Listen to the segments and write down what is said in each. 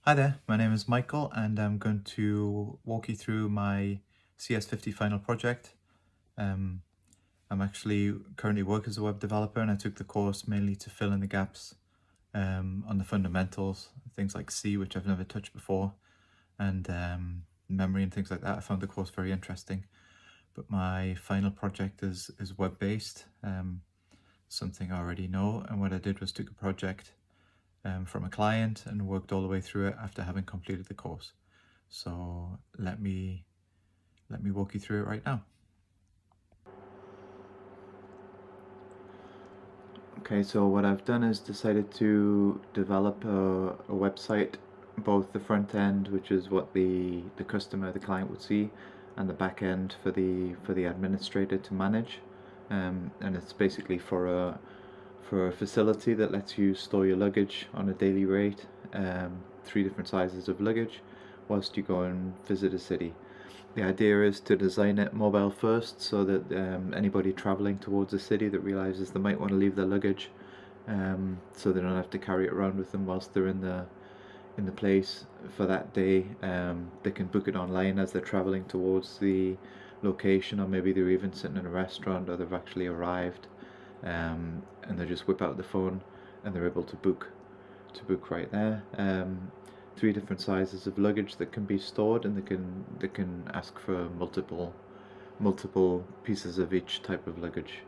Hi there, my name is Michael and I'm going to walk you through my CS50 final project. Um, I'm actually currently work as a web developer and I took the course mainly to fill in the gaps on the fundamentals, things like C, which I've never touched before, and memory and things like that. I found the course very interesting, but my final project is web-based, something I already know, and what I did was took a project from a client and worked all the way through it after having completed the course. So let me walk you through it right now. Okay, so what I've done is decided to develop a website, both the front end, which is what the customer, the client would see, and the back end for the administrator to manage. And it's basically for a facility that lets you store your luggage on a daily rate, 3 different sizes of luggage, whilst you go and visit a city. The idea is to design it mobile first so that anybody traveling towards a city that realizes they might want to leave their luggage, so they don't have to carry it around with them whilst they're in the place for that day. They can book it online as they're traveling towards the location, or maybe they're even sitting in a restaurant or they've actually arrived, and they just whip out the phone and they're able to book right there. 3 different sizes of luggage that can be stored, and they can ask for multiple pieces of each type of luggage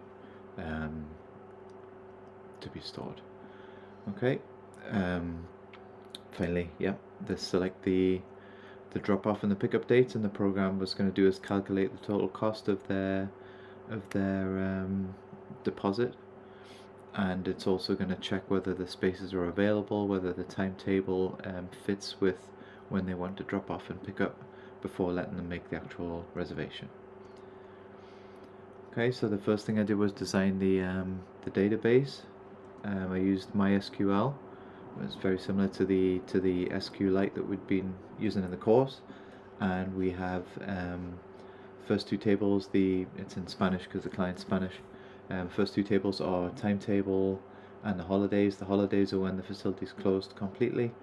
um, to be stored. Okay. Um, Finally, yeah, they select the drop off and the pickup dates, and the program was going to do is calculate the total cost of their deposit, and it's also going to check whether the spaces are available, whether the timetable fits with when they want to drop off and pick up before letting them make the actual reservation. Okay, so the first thing I did was design the database. I used MySQL. It's very similar to the SQLite that we'd been using in the course, and we have first 2 tables. It's in Spanish because the client's Spanish. First 2 tables are timetable and the holidays. The holidays are when the facility's closed completely,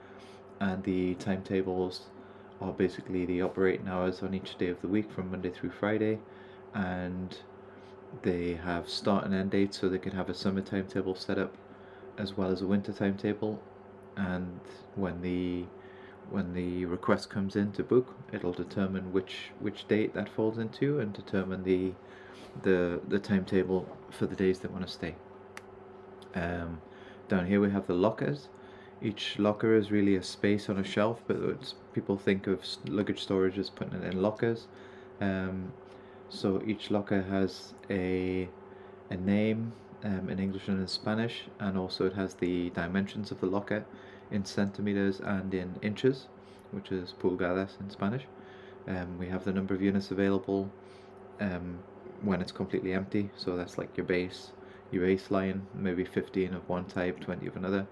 and the timetables are basically the operating hours on each day of the week from Monday through Friday, and they have start and end dates, so they can have a summer timetable set up as well as a winter timetable. And when the request comes in to book, it'll determine which date that falls into and determine the timetable for the days they want to stay. Down here we have the lockers. Each locker is really a space on a shelf, but people think of luggage storage as putting it in lockers. Um, so each locker has a name in English and in Spanish, and also it has the dimensions of the locker in centimeters and in inches, which is pulgadas in Spanish. We have the number of units available um, when it's completely empty, so that's like your baseline, maybe 15 of one type, 20 of another.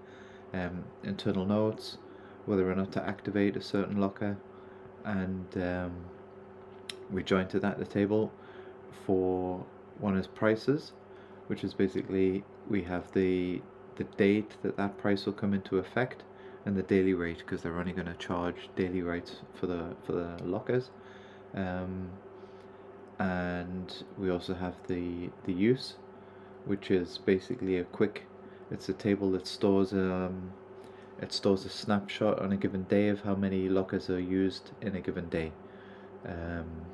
Internal notes, whether or not to activate a certain locker, and we join to that the table for one is prices, which is basically we have the date that price will come into effect, and the daily rate, because they're only going to charge daily rates for the lockers. Um, and we also have the use, which is basically it's a table that stores a snapshot on a given day of how many lockers are used in a given day. Um,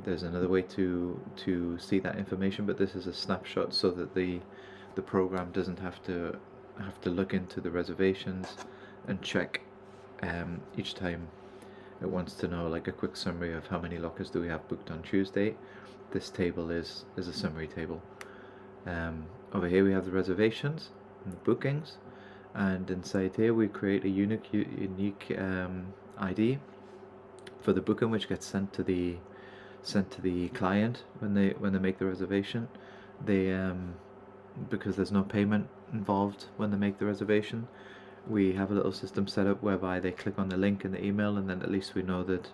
there's another way to see that information, but this is a snapshot so that the program doesn't have to look into the reservations and check each time it wants to know, like, a quick summary of how many lockers do we have booked on Tuesday. This table is a summary table. Over here we have the reservations and the bookings, and inside here we create a unique ID for the booking, which gets sent to the client when they make the reservation. They because there's no payment involved when they make the reservation, we have a little system set up whereby they click on the link in the email, and then at least we know that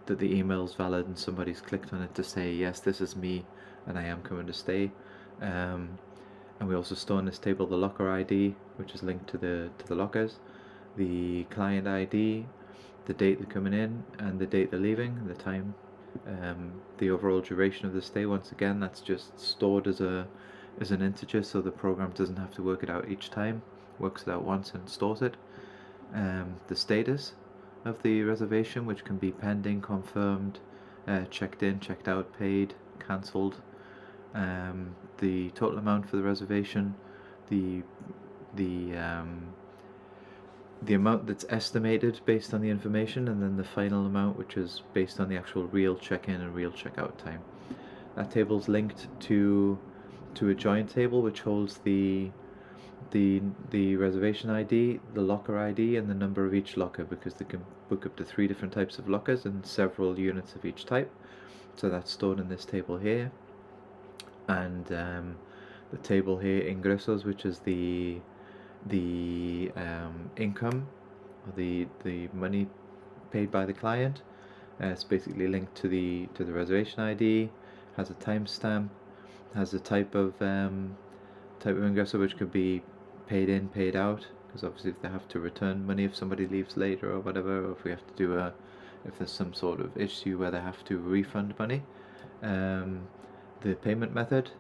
the email is valid and somebody's clicked on it to say, yes, this is me and I am coming to stay. And we also store in this table the locker ID, which is linked to the lockers, the client ID, the date they're coming in and the date they're leaving, the time, the overall duration of the stay. Once again, that's just stored as an integer, so the program doesn't have to work it out each time. Works it out once and stores it. The status of the reservation, which can be pending, confirmed, checked in, checked out, paid, cancelled. The total amount for the reservation, the the the amount that's estimated based on the information, and then the final amount, which is based on the actual real check-in and real check-out time. That table's linked to a joint table which holds the reservation ID, the locker ID, and the number of each locker, because they can book up to 3 different types of lockers and several units of each type. So that's stored in this table here. And the table here, ingresos, which is the income, or the money paid by the client. It's basically linked to the reservation ID, has a timestamp, has a type of ingresso, which could be paid in, paid out, because obviously if they have to return money if somebody leaves later or whatever, or if we have to do if there's some sort of issue where they have to refund money, the payment method,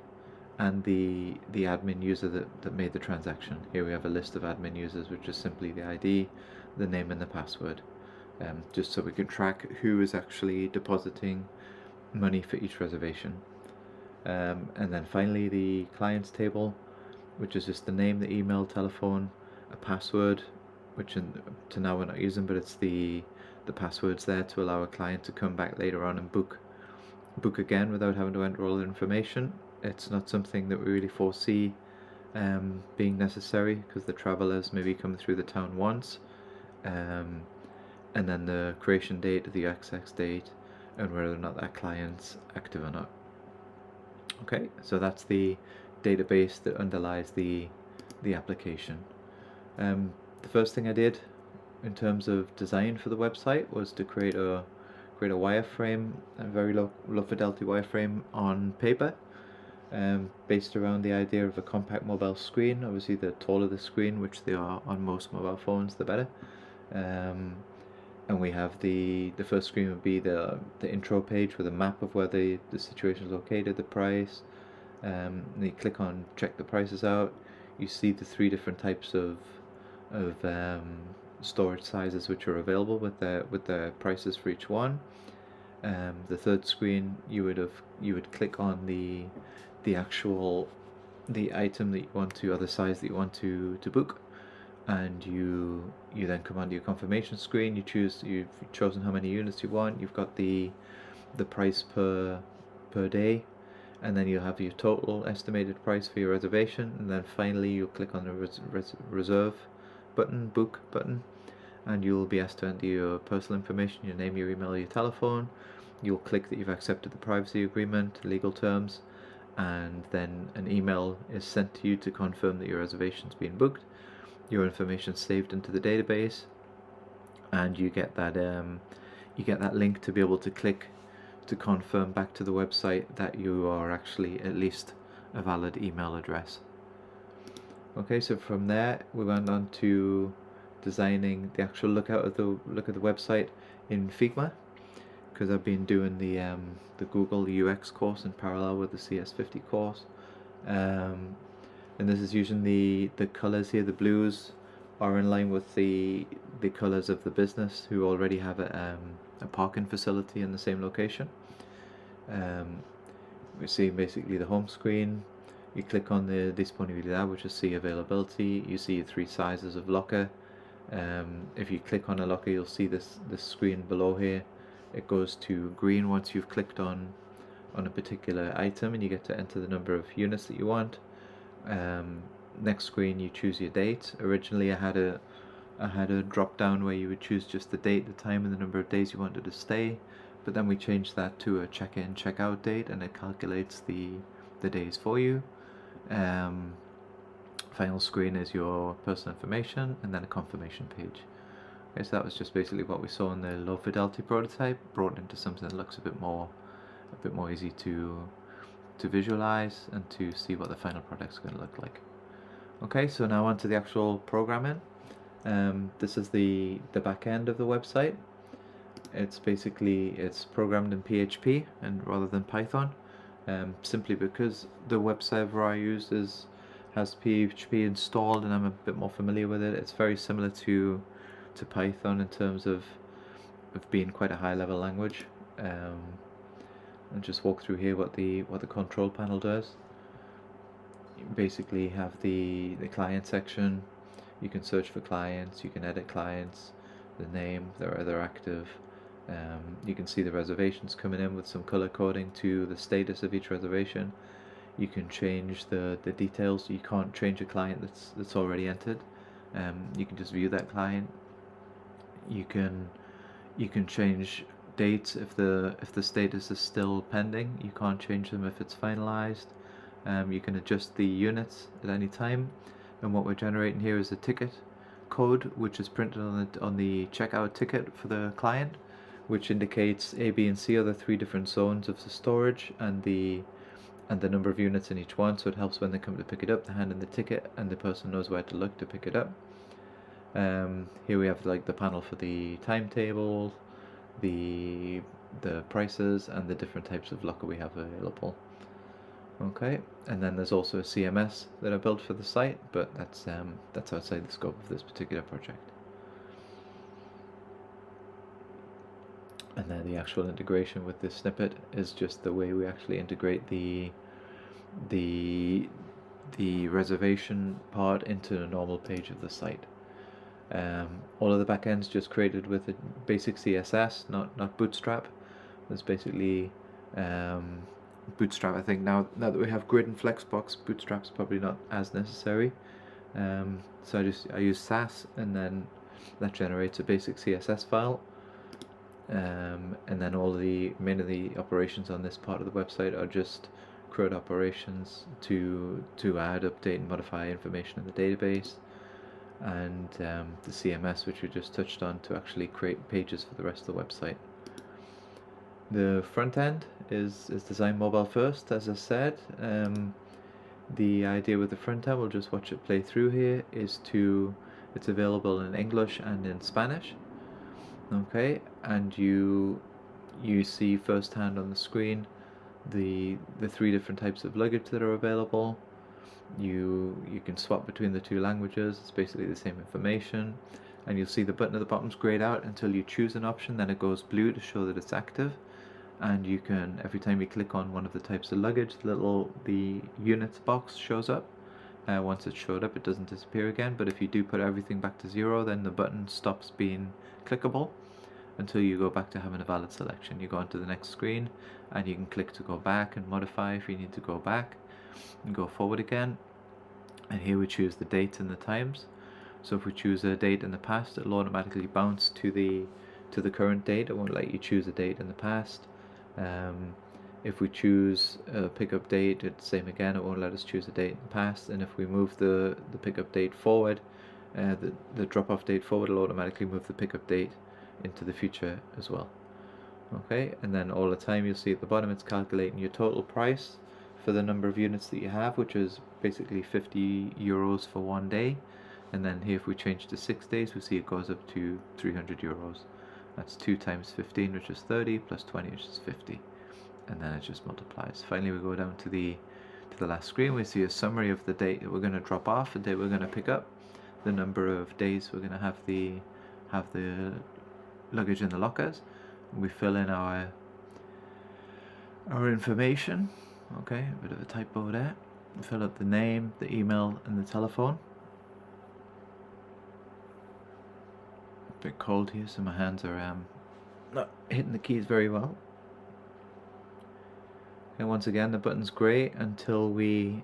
and the admin user that made the transaction. Here we have a list of admin users, which is simply the ID, the name, and the password, just so we can track who is actually depositing money for each reservation. And then finally the clients table, which is just the name, the email, telephone, a password, which to now we're not using, but it's the password's there to allow a client to come back later on and book again without having to enter all the information. It's not something that we really foresee being necessary, because the travelers maybe come through the town once, and then the creation date, the access date, and whether or not that client's active or not. Okay, so that's the database that underlies the application. The first thing I did in terms of design for the website was to create a wireframe, a very low fidelity wireframe on paper, based around the idea of a compact mobile screen. Obviously the taller the screen, which they are on most mobile phones, the better. And we have the first screen would be the intro page with a map of where the situation is located, the price. And you click on check the prices out. You see the 3 different types of storage sizes which are available with the prices for each one. The third screen, you would click on the actual item that you want to, or the size that you want to book, and you then come onto your confirmation screen. You've chosen how many units you want. You've got the price per day, and then you'll have your total estimated price for your reservation, and then finally you'll click on the reserve button, book button, and you'll be asked to enter your personal information, your name, your email, your telephone. You'll click that you've accepted the privacy agreement, legal terms, and then an email is sent to you to confirm that your reservation's been booked. Your information saved into the database, and you get that link to be able to click to confirm back to the website that you are actually at least a valid email address. Okay, so from there we went on to designing the actual look at the website in Figma, because I've been doing the Google UX course in parallel with the CS50 course. And this is using the colors here. The blues are in line with the colors of the business, who already have a parking facility in the same location. We see basically the home screen. You click on the disponibilidad, which is see availability. You see 3 sizes of locker. If you click on a locker, you'll see this screen below here. It goes to green once you've clicked on a particular item, and you get to enter the number of units that you want. Next screen, you choose your date. Originally I had a drop down where you would choose just the date, the time, and the number of days you wanted to stay, but then we changed that to a check-in, check-out date, and it calculates the days for you. Final screen is your personal information, and then a confirmation page. Okay, so that was just basically what we saw in the low fidelity prototype, brought into something that looks a bit more easy to visualize and to see what the final product's going to look like. Okay, so now onto the actual programming. This is the back end of the website. It's basically it's programmed in PHP and rather than Python, simply because the web server I use has PHP installed and I'm a bit more familiar with it. It's very similar to Python in terms of being quite a high level language. And just walk through here what the control panel does. You basically have the client section. You can search for clients, you can edit clients, the name, they're active. You can see the reservations coming in with some color coding to the status of each reservation. You can change the details. You can't change a client that's already entered. You can just view that client. You can change dates if the status is still pending. You can't change them if it's finalized. You can adjust the units at any time, and what we're generating here is a ticket code which is printed on the checkout ticket for the client, which indicates A, B, and C are the 3 different zones of the storage and the number of units in each one. So it helps when they come to pick it up, they hand in the ticket and the person knows where to look to pick it up. Here we have like the panel for the timetable, the prices, and the different types of locker we have available. Okay, and then there's also a CMS that I built for the site, but that's outside the scope of this particular project. And then the actual integration with this snippet is just the way we actually integrate the reservation part into the normal page of the site. All of the backends just created with a basic CSS, not Bootstrap. There's basically Bootstrap. I think now that we have Grid and Flexbox, Bootstrap's probably not as necessary. So I use Sass, and then that generates a basic CSS file. And then all the main of the operations on this part of the website are just CRUD operations to add, update, and modify information in the database, and the CMS, which we just touched on, to actually create pages for the rest of the website. The front end is designed mobile first, as I said. The idea with the front end, we'll just watch it play through here, is it's available in English and in Spanish. Okay, and you see firsthand on the screen the 3 different types of luggage that are available. You can swap between the 2 languages. It's basically the same information, and you'll see the button at the bottom's grayed out until you choose an option. Then it goes blue to show that it's active, and you can, every time you click on one of the types of luggage, the units box shows up. Once it's showed up, it doesn't disappear again, but if you do put everything back to 0, then the button stops being clickable until you go back to having a valid selection. You go on to the next screen, and you can click to go back and modify if you need to go back and go forward again. And here we choose the dates and the times. So if we choose a date in the past, it'll automatically bounce to the current date. It won't let you choose a date in the past. If we choose a pickup date, it's the same again. It won't let us choose a date in the past. And if we move the pickup date forward, the drop-off date forward, it'll automatically move the pickup date into the future as well. Okay, and then all the time you'll see at the bottom it's calculating your total price for the number of units that you have, which is basically 50 euros for 1 day. And then here, if we change to 6 days, we see it goes up to 300 euros. That's 2 times 15, which is 30, plus 20, which is 50. And then it just multiplies. Finally, we go down to the last screen. We see a summary of the date that we're going to drop off, the date we're going to pick up, the number of days we're going to have the luggage in the lockers. We fill in our information. Okay, a bit of a typo there. Fill up the name, the email, and the telephone. A bit cold here, so my hands are not hitting the keys very well. And once again, the button's grey until we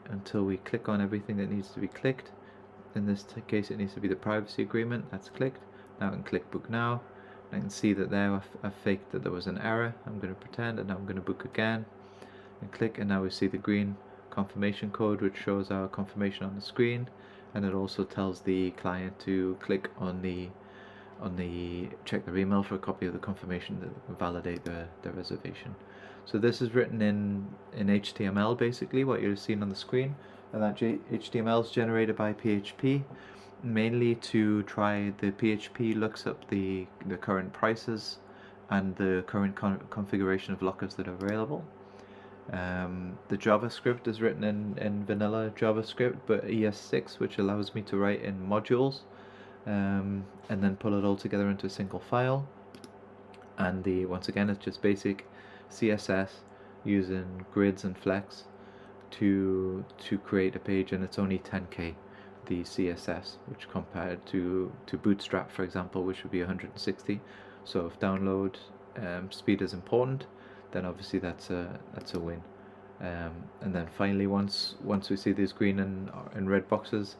click on everything that needs to be clicked. In this case, it needs to be the privacy agreement. That's clicked. Now I can click book now. I can see that there I faked that there was an error. I'm going to pretend, and now I'm going to book again. And click, and now we see the green confirmation code, which shows our confirmation on the screen, and it also tells the client to click on the check their email for a copy of the confirmation that will validate their reservation. So this is written in HTML, basically what you're seeing on the screen, and that HTML is generated by PHP, mainly to try the PHP looks up the current prices and the current configuration of lockers that are available. The JavaScript is written in vanilla JavaScript, but ES6, which allows me to write in modules, and then pull it all together into a single file. And once again, it's just basic CSS using grids and flex to create a page, and it's only 10k, the CSS, which compared to Bootstrap, for example, which would be 160. So if download speed is important, then obviously that's a win. And then finally, once we see these green and red boxes,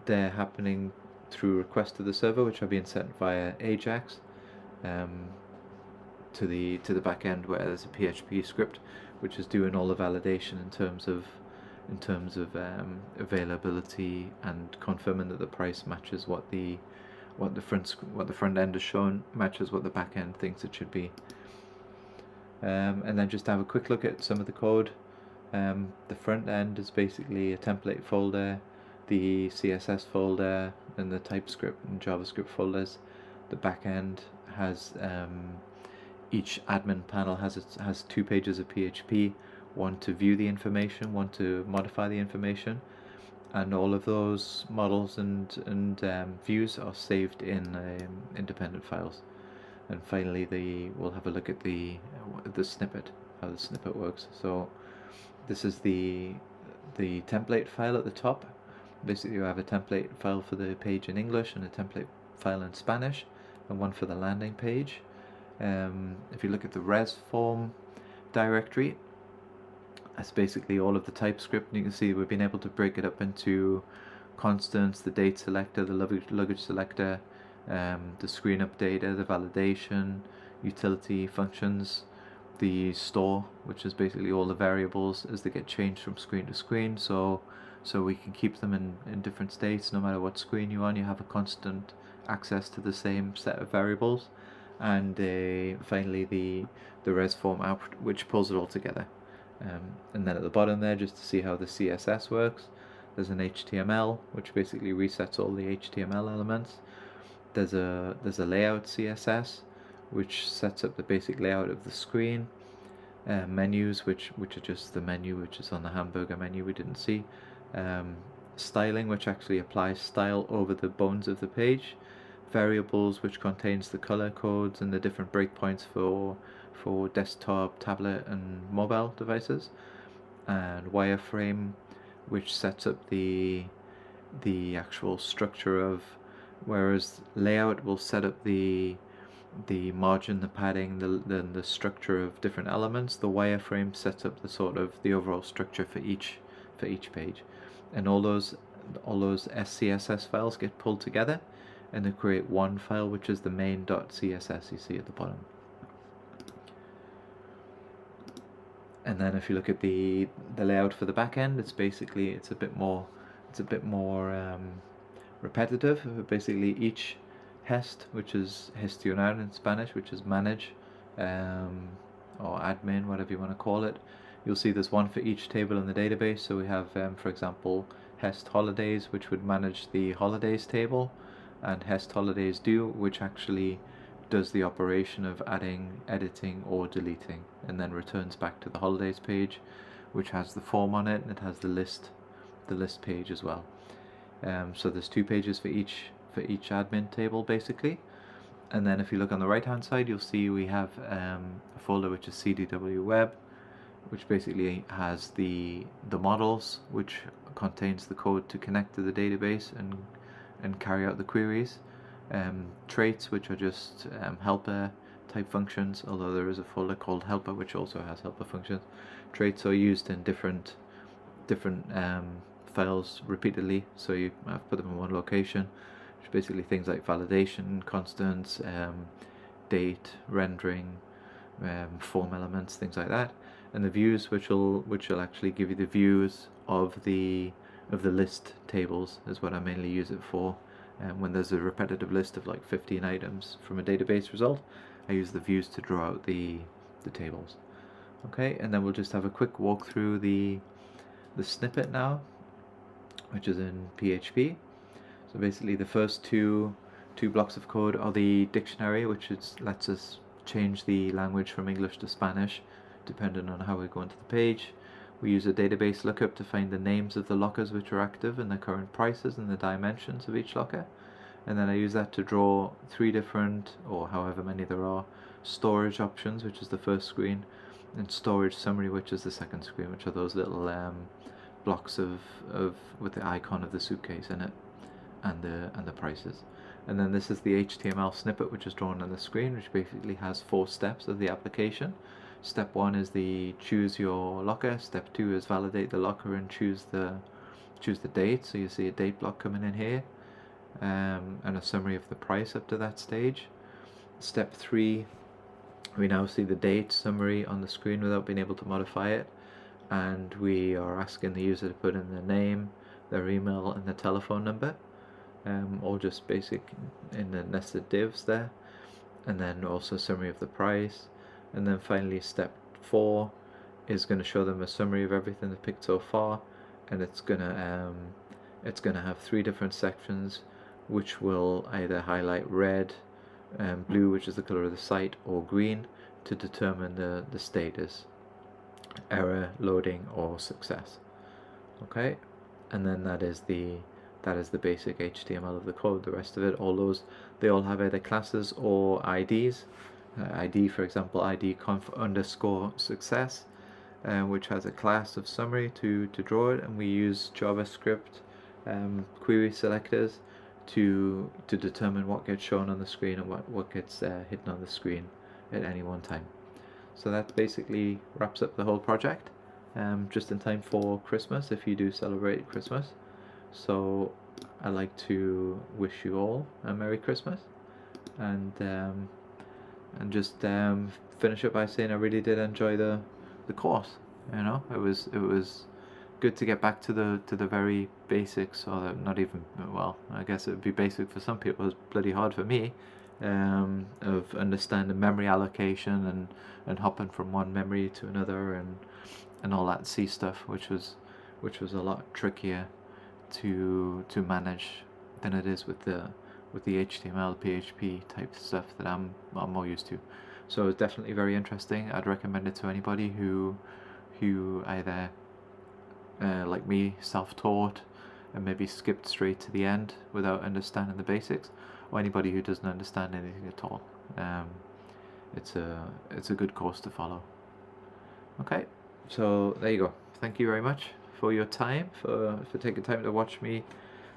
they're happening through request to the server, which are being sent via Ajax to the back end, where there's a PHP script which is doing all the validation in terms of availability and confirming that the price matches what the front end is shown, matches what the back end thinks it should be. And then just have a quick look at some of the code. The front end is basically a template folder, the CSS folder, and the TypeScript and JavaScript folders. The back end has each admin panel has 2 pages of PHP, one to view the information, one to modify the information, and all of those models and views are saved in independent files. And finally, we'll have a look at the snippet, how the snippet works. So this is the template file at the top. Basically, you have a template file for the page in English and a template file in Spanish, and one for the landing page. If you look at the res form directory, that's basically all of the TypeScript. You can see we've been able to break it up into constants, the date selector, the luggage selector, the screen updater, the validation, utility functions, the store, which is basically all the variables as they get changed from screen to screen, so we can keep them in different states. No matter what screen you're on, you have a constant access to the same set of variables. And finally the res form out, which pulls it all together. And then at the bottom there, just to see how the CSS works, there's an HTML, which basically resets all the HTML elements. There's a layout CSS, which sets up the basic layout of the screen. Menus, which are just the menu which is on the hamburger menu we didn't see. Styling, which actually applies style over the bones of the page. Variables, which contains the color codes and the different breakpoints for desktop, tablet, and mobile devices. And wireframe, which sets up the actual structure of, whereas layout will set up the margin, the padding, the structure of different elements. The wireframe sets up the overall structure for each page, and all those SCSS files get pulled together, and they create one file, which is the main.css you see at the bottom. And then if you look at the layout for the back end, it's a bit more repetitive. Basically, each hest, which is gestionar in Spanish, which is manage, or admin, whatever you want to call it. You'll see there's one for each table in the database. So we have, for example, hest holidays, which would manage the holidays table, and hest holidays do, which actually does the operation of adding, editing, or deleting, and then returns back to the holidays page, which has the form on it, and it has the list page as well. So there's 2 pages for each admin table basically. And then if you look on the right hand side, you'll see we have a folder which is CDW web, which basically has the models, which contains the code to connect to the database and carry out the queries. Traits, which are just helper type functions, although there is a folder called helper which also has helper functions. Traits are used in different files repeatedly, so you have put them in one location, which basically things like validation, constants, date, rendering, form elements, things like that. And the views, which will actually give you the views of the list tables, is what I mainly use it for. When there's a repetitive list of like 15 items from a database result, I use the views to draw out the tables. Okay, and then we'll just have a quick walk through the snippet now, which is in PHP. So basically the first two blocks of code are the dictionary, which lets us change the language from English to Spanish depending on how we go into the page. We use a database lookup to find the names of the lockers which are active and the current prices and the dimensions of each locker. And then I use that to draw 3 different, or however many there are, storage options, which is the first screen, and storage summary, which is the second screen, which are those little blocks of with the icon of the suitcase in it and the prices. And then this is the HTML snippet which is drawn on the screen, which basically has 4 steps of the application. Step 1 is the choose your locker. Step 2 is validate the locker and choose the date. So you see a date block coming in here, and a summary of the price up to that stage. Step 3, we now see the date summary on the screen without being able to modify it, and we are asking the user to put in their name, their email, and their telephone number, all just basic in the nested divs there, and then also a summary of the price. And then finally step 4 is going to show them a summary of everything they've picked so far, and it's gonna have 3 different sections which will either highlight red, blue, which is the color of the site, or green to determine the status: error, loading, or success. Okay, and then that is the basic HTML of the code. The rest of it, they all have either classes or IDs. ID, for example, ID conf underscore success, which has a class of summary to draw it, and we use JavaScript query selectors to determine what gets shown on the screen and what gets hidden on the screen at any one time. So that basically wraps up the whole project, just in time for Christmas, if you do celebrate Christmas. So I'd like to wish you all a Merry Christmas, and just finish up by saying I really did enjoy the course. You know, it was good to get back to the very basics, or not even, well, I guess it would be basic for some people. It was bloody hard for me, of understanding memory allocation and hopping from one memory to another and all that C stuff, which was a lot trickier to manage than it is with the HTML, PHP type stuff that I'm more used to. So it's definitely very interesting. I'd recommend it to anybody who either like me, self-taught and maybe skipped straight to the end without understanding the basics, or anybody who doesn't understand anything at all. It's a good course to follow. Okay, so there you go. Thank you very much for your time, for taking time to watch me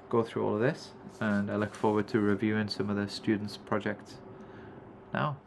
go through all of this, and I look forward to reviewing some of the students' projects now.